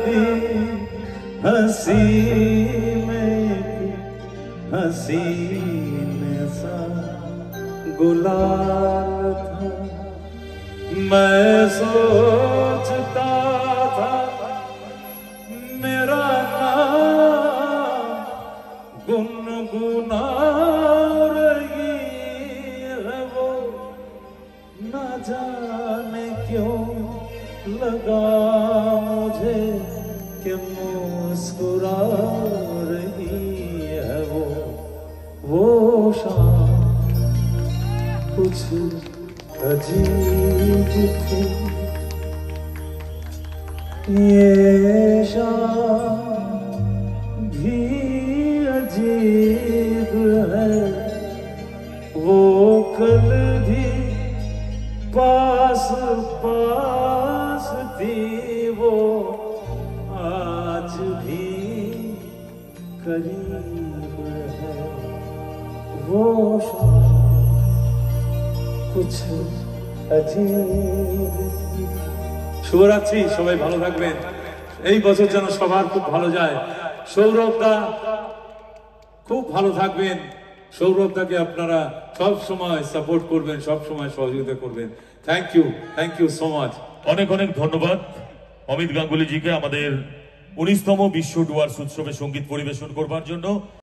भी हंसी में हसीन सा गुलाल था। मैं सोचता था मेरा नाम गुनगुना रही है वो, ना जाने क्यों लगा मुझे कि मुस्कुरा रही है वो शाम कुछ अजीब थी। ये शाम भी अजीब है, वो कल भी पास पास थी, वो आज भी करीब है। वो कुछ अजीब थी। শুভরাত্রি, সবাই ভালো থাকবেন। এই বছর যেন সবার খুব ভালো যায়। সৌরভ দা খুব ভালো থাকবেন। সৌরভ দাকে আপনারা সব সময় সাপোর্ট করবেন, সব সময় সহযোগিতা করবেন। Thank you so much. অনেক অনেক ধন্যবাদ অমিত গাঙ্গুলি জিকে আমাদের 19তম বিশ্ব ডুয়ার্স উৎসবে সঙ্গীত পরিবেশন করবার জন্য।